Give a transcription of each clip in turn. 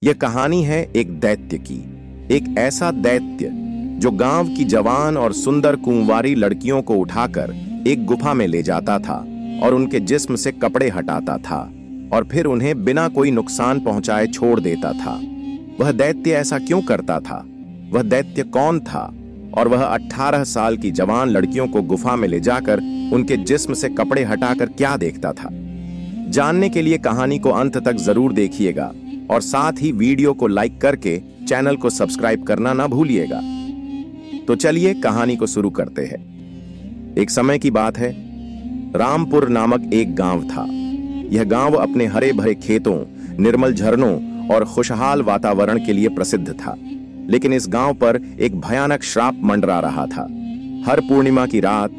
यह कहानी है एक दैत्य की। एक ऐसा दैत्य जो गांव की जवान और सुंदर कुंवारी लड़कियों को उठाकर एक गुफा में ले जाता था और उनके जिस्म से कपड़े हटाता था और फिर उन्हें बिना कोई नुकसान पहुंचाए छोड़ देता था। वह दैत्य ऐसा क्यों करता था? वह दैत्य कौन था? और वह 18 साल की जवान लड़कियों को गुफा में ले जाकर उनके जिस्म से कपड़े हटाकर क्या देखता था? जानने के लिए कहानी को अंत तक जरूर देखिएगा और साथ ही वीडियो को लाइक करके चैनल को सब्सक्राइब करना ना भूलिएगा। तो चलिए कहानी को शुरू करते हैं। एक समय की बात है, रामपुर नामक एक गांव था। यह गांव अपने हरे भरे खेतों, निर्मल झरनों और खुशहाल वातावरण के लिए प्रसिद्ध था। लेकिन इस गांव पर एक भयानक श्राप मंडरा रहा था। हर पूर्णिमा की रात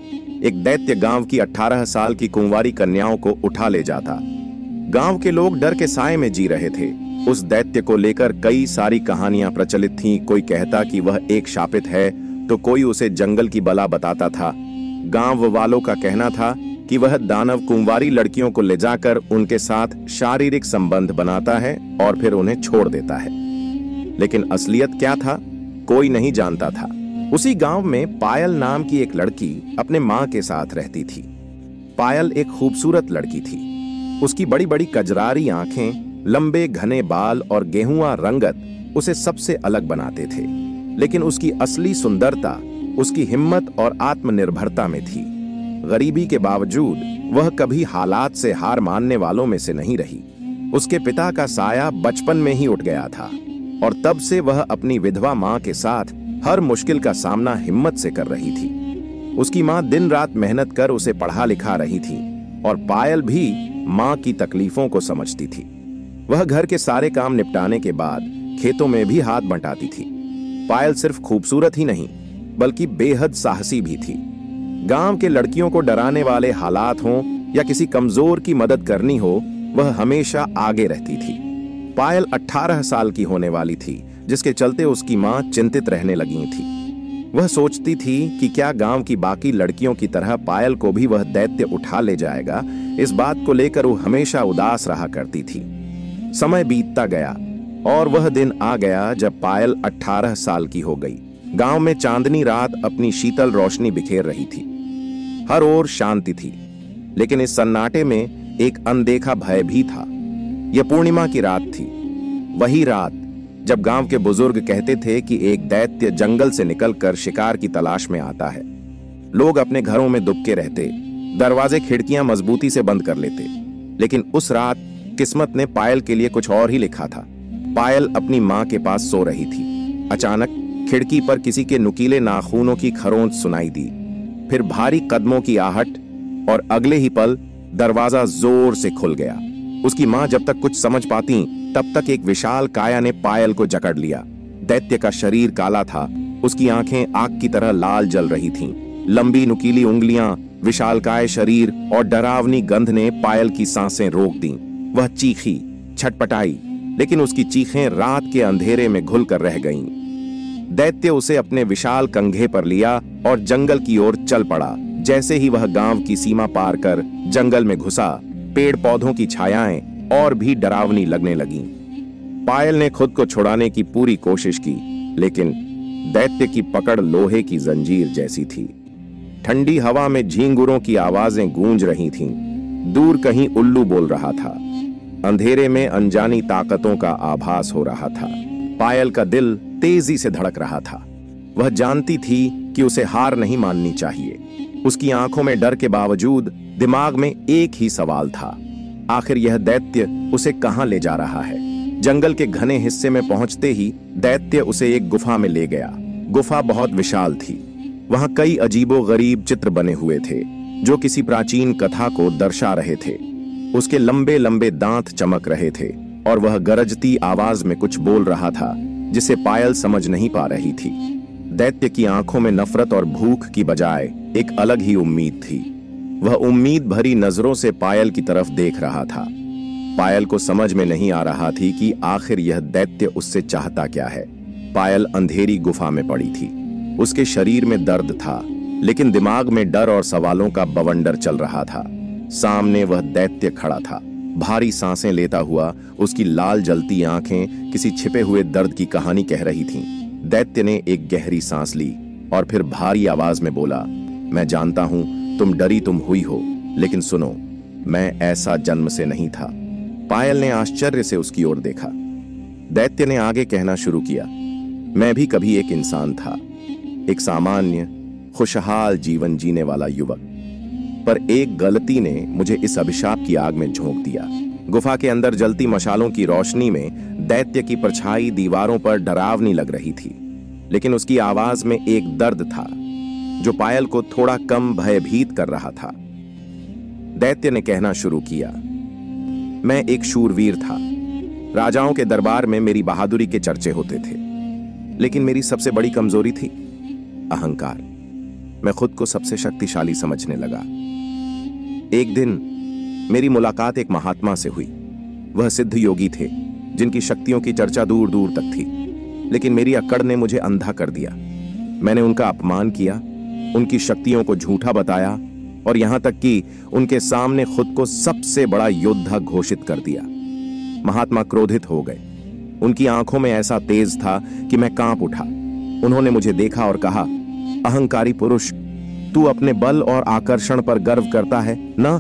एक दैत्य गांव की 18 साल की कुंवारी कन्याओं को उठा ले जाता। गांव के लोग डर के साए में जी रहे थे। उस दैत्य को लेकर कई सारी कहानियां प्रचलित थीं। कोई कहता कि वह एक शापित है, तो कोई उसे जंगल की बला बताता था। गांव वालों का कहना था कि वह दानव कुंवारी लड़कियों को ले जाकर उनके साथ शारीरिक संबंध बनाता है और फिर उन्हें छोड़ देता है। लेकिन असलियत क्या था, कोई नहीं जानता था। उसी गांव में पायल नाम की एक लड़की अपने मां के साथ रहती थी। पायल एक खूबसूरत लड़की थी। उसकी बड़ी बड़ी कजरारी आंखें, लंबे घने बाल और गेहुआ रंगत उसे सबसे अलग बनाते थे। लेकिन उसकी असली सुंदरता उसकी हिम्मत और आत्मनिर्भरता में थी। गरीबी के बावजूद वह कभी हालात से हार मानने वालों में से नहीं रही। उसके पिता का साया बचपन में ही उठ गया था और तब से वह अपनी विधवा मां के साथ हर मुश्किल का सामना हिम्मत से कर रही थी। उसकी मां दिन रात मेहनत कर उसे पढ़ा लिखा रही थी और पायल भी मां की तकलीफों को समझती थी। वह घर के सारे काम निपटाने के बाद खेतों में भी हाथ बंटाती थी। पायल सिर्फ खूबसूरत ही नहीं बल्कि बेहद साहसी भी थी। गांव के लड़कियों को डराने वाले हालात हों या किसी कमजोर की मदद करनी हो, वह हमेशा आगे रहती थी। पायल 18 साल की होने वाली थी, जिसके चलते उसकी मां चिंतित रहने लगी थी। वह सोचती थी कि क्या गांव की बाकी लड़कियों की तरह पायल को भी वह दैत्य उठा ले जाएगा। इस बात को लेकर वो हमेशा उदास रहा करती थी। समय बीतता गया और वह दिन आ गया जब पायल 18 साल की हो गई। गांव में चांदनी रात अपनी शीतल रोशनी बिखेर रही थी। हर ओर शांति थी, लेकिन इस सन्नाटे में एक अनदेखा भय भी था। यह पूर्णिमा की रात थी, वही रात जब गांव के बुजुर्ग कहते थे कि एक दैत्य जंगल से निकलकर शिकार की तलाश में आता है। लोग अपने घरों में दुबके रहते, दरवाजे खिड़कियां मजबूती से बंद कर लेते। लेकिन उस रात किस्मत ने पायल के लिए कुछ और ही लिखा था। पायल अपनी मां के पास सो रही थी। अचानक खिड़की पर किसी के नुकीले नाखूनों की खरोंच सुनाई दी, फिर भारी कदमों की आहट और अगले ही पल दरवाजा जोर से खुल गया। उसकी मां जब तक कुछ समझ पाती तब तक एक विशाल काया ने पायल को जकड़ लिया। दैत्य का शरीर काला था, उसकी आंखें आग की तरह लाल जल रही थीं। लंबी नुकीली उंगलियां, विशालकाय शरीर और डरावनी गंध ने पायल की सांसें रोक दी। वह चीखी, छटपटाई, लेकिन उसकी चीखें रात के अंधेरे में घुलकर रह गईं। दैत्य उसे अपने विशाल कंघे पर लिया और जंगल की ओर चल पड़ा। जैसे ही वह गांव की सीमा पार कर जंगल में घुसा, पेड़ पौधों की छायाएं और भी डरावनी लगने लगीं। पायल ने खुद को छुड़ाने की पूरी कोशिश की, लेकिन दैत्य की पकड़ लोहे की जंजीर जैसी थी। ठंडी हवा में झींगुरों की आवाजें गूंज रही थीं। दूर कहीं उल्लू बोल रहा था। अंधेरे में अनजानी ताकतों का आभास हो रहा था। पायल का दिल तेजी से धड़क रहा था। वह जानती थी कि उसे हार नहीं माननी चाहिए। उसकी आंखों में डर के बावजूद दिमाग में एक ही सवाल था, आखिर यह दैत्य उसे कहां ले जा रहा है? जंगल के घने हिस्से में पहुंचते ही दैत्य उसे एक गुफा में ले गया। गुफा बहुत विशाल थी। वहां कई अजीबोगरीब चित्र बने हुए थे जो किसी प्राचीन कथा को दर्शा रहे थे। उसके लंबे लंबे दांत चमक रहे थे और वह गरजती आवाज में कुछ बोल रहा था जिसे पायल समझ नहीं पा रही थी। दैत्य की आंखों में नफरत और भूख की बजाय एक अलग ही उम्मीद थी। वह उम्मीद भरी नजरों से पायल की तरफ देख रहा था। पायल को समझ में नहीं आ रहा थी कि आखिर यह दैत्य उससे चाहता क्या है। पायल अंधेरी गुफा में पड़ी थी। उसके शरीर में दर्द था, लेकिन दिमाग में डर और सवालों का बवंडर चल रहा था। सामने वह दैत्य खड़ा था, भारी सांसें लेता हुआ उसकी लाल जलती आंखें किसी छिपे हुए दर्द की कहानी कह रही थीं। दैत्य ने एक गहरी सांस ली और फिर भारी आवाज में बोला, मैं जानता हूं तुम डरी तुम हुई हो, लेकिन सुनो, मैं ऐसा जन्म से नहीं था। पायल ने आश्चर्य से उसकी ओर देखा। दैत्य ने आगे कहना शुरू किया, मैं भी कभी एक इंसान था, एक सामान्य खुशहाल जीवन जीने वाला युवक, पर एक गलती ने मुझे इस अभिशाप की आग में झोंक दिया। गुफा के अंदर जलती मशालों की रोशनी में दैत्य की परछाई दीवारों पर डरावनी लग रही थी, लेकिन उसकी आवाज में एक दर्द था जो पायल को थोड़ा कम भयभीत कर रहा था। दैत्य ने कहना शुरू किया, मैं एक शूरवीर था। राजाओं के दरबार में मेरी बहादुरी के चर्चे होते थे, लेकिन मेरी सबसे बड़ी कमजोरी थी अहंकार। मैं खुद को सबसे शक्तिशाली समझने लगा। एक दिन मेरी मुलाकात एक महात्मा से हुई। वह सिद्ध योगी थे जिनकी शक्तियों की चर्चा दूर दूर तक थी, लेकिन मेरी अक्कड़ ने मुझे अंधा कर दिया। मैंने उनका अपमान किया, उनकी शक्तियों को झूठा बताया और यहां तक कि उनके सामने खुद को सबसे बड़ा योद्धा घोषित कर दिया। महात्मा क्रोधित हो गए। उनकी आंखों में ऐसा तेज था कि मैं कांप उठा। उन्होंने मुझे देखा और कहा, अहंकारी पुरुष, तू अपने बल और आकर्षण पर गर्व करता है ना?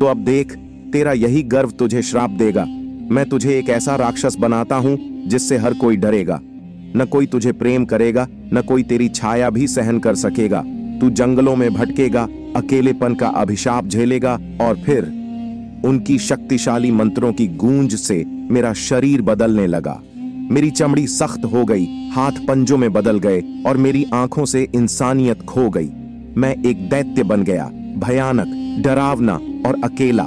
तो अब देख, तेरा यही गर्व तुझे श्राप देगा। मैं तुझे एक ऐसा राक्षस बनाता हूं जिससे हर कोई डरेगा। न कोई तुझे प्रेम करेगा, न कोई तेरी छाया भी सहन कर सकेगा। तू जंगलों में भटकेगा, अकेलेपन का अभिशाप झेलेगा और फिर उनकी शक्तिशाली मंत्रों की गूंज से मेरा शरीर बदलने लगा। मेरी चमड़ी सख्त हो गई, हाथ पंजों में बदल गए और मेरी आंखों से इंसानियत खो गई। मैं एक दैत्य बन गया, भयानक, डरावना और अकेला।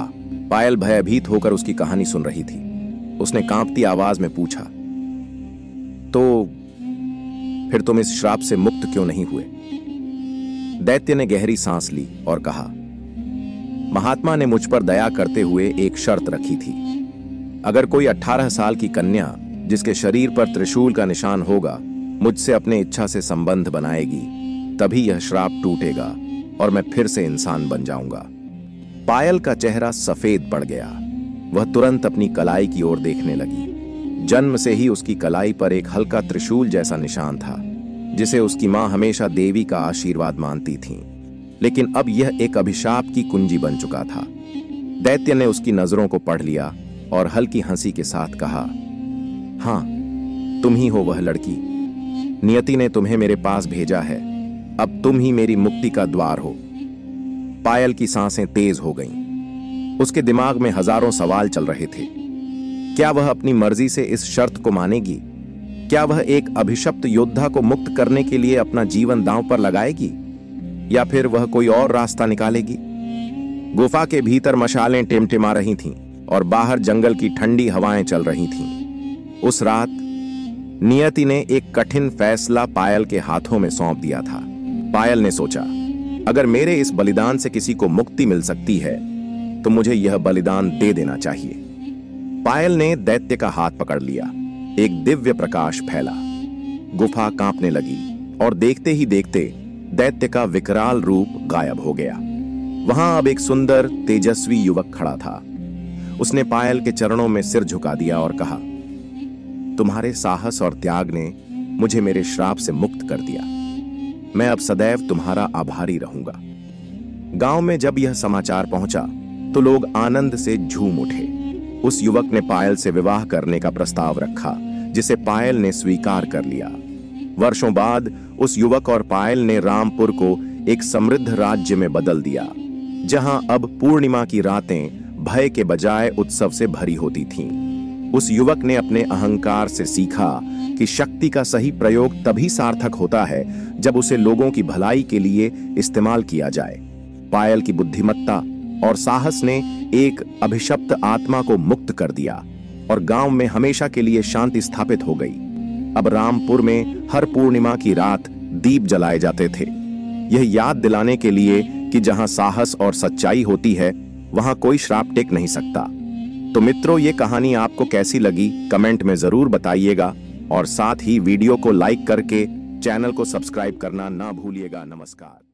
पायल भयभीत होकर उसकी कहानी सुन रही थी। उसने कांपती आवाज में पूछा, तो फिर तुम इस श्राप से मुक्त क्यों नहीं हुए? दैत्य ने गहरी सांस ली और कहा, महात्मा ने मुझ पर दया करते हुए एक शर्त रखी थी। अगर कोई 18 साल की कन्या जिसके शरीर पर त्रिशूल का निशान होगा मुझसे अपने इच्छा से संबंध बनाएगी, तभी यह श्राप टूटेगा और मैं फिर से इंसान बन जाऊंगा। पायल का चेहरा सफेद पड़ गया। वह तुरंत अपनी कलाई की ओर देखने लगी। जन्म से ही उसकी कलाई पर एक हल्का त्रिशूल जैसा निशान था, जिसे उसकी मां हमेशा देवी का आशीर्वाद मानती थीं। लेकिन अब यह एक अभिशाप की कुंजी बन चुका था। दैत्य ने उसकी नजरों को पढ़ लिया और हल्की हंसी के साथ कहा, हां, तुम ही हो वह लड़की। नियति ने तुम्हें मेरे पास भेजा है। अब तुम ही मेरी मुक्ति का द्वार हो। पायल की सांसें तेज हो गईं। उसके दिमाग में हजारों सवाल चल रहे थे। क्या वह अपनी मर्जी से इस शर्त को मानेगी? क्या वह एक अभिशप्त योद्धा को मुक्त करने के लिए अपना जीवन दांव पर लगाएगी, या फिर वह कोई और रास्ता निकालेगी? गुफा के भीतर मशालें टिमटिमा रही थीं और बाहर जंगल की ठंडी हवाएं चल रही थीं। उस रात नियति ने एक कठिन फैसला पायल के हाथों में सौंप दिया था। पायल ने सोचा, अगर मेरे इस बलिदान से किसी को मुक्ति मिल सकती है तो मुझे यह बलिदान दे देना चाहिए। पायल ने दैत्य का हाथ पकड़ लिया। एक दिव्य प्रकाश फैला। गुफा कांपने लगी और देखते ही देखते दैत्य का विकराल रूप गायब हो गया। वहां अब एक सुंदर तेजस्वी युवक खड़ा था। उसने पायल के चरणों में सिर झुका दिया और कहा, तुम्हारे साहस और त्याग ने मुझे मेरे श्राप से मुक्त कर दिया। मैं अब सदैव तुम्हारा आभारी रहूंगा। गांव में जब यह समाचार पहुंचा तो लोग आनंद से झूम उठे। उस युवक ने पायल से विवाह करने का प्रस्ताव रखा, जिसे पायल ने स्वीकार कर लिया। वर्षों बाद उस युवक और पायल ने रामपुर को एक समृद्ध राज्य में बदल दिया, जहां अब पूर्णिमा की रातें भय के बजाय उत्सव से भरी होती थीं। उस युवक ने अपने अहंकार से सीखा कि शक्ति का सही प्रयोग तभी सार्थक होता है जब उसे लोगों की भलाई के लिए इस्तेमाल किया जाए। पायल की बुद्धिमत्ता और साहस ने एक अभिशप्त आत्मा को मुक्त कर दिया और गांव में हमेशा के लिए शांति स्थापित हो गई। अब रामपुर में हर पूर्णिमा की रात दीप जलाए जाते थे, यह याद दिलाने के लिए कि जहां साहस और सच्चाई होती है वहां कोई श्राप टिक नहीं सकता। तो मित्रों, ये कहानी आपको कैसी लगी कमेंट में जरूर बताइएगा और साथ ही वीडियो को लाइक करके चैनल को सब्सक्राइब करना ना भूलिएगा। नमस्कार।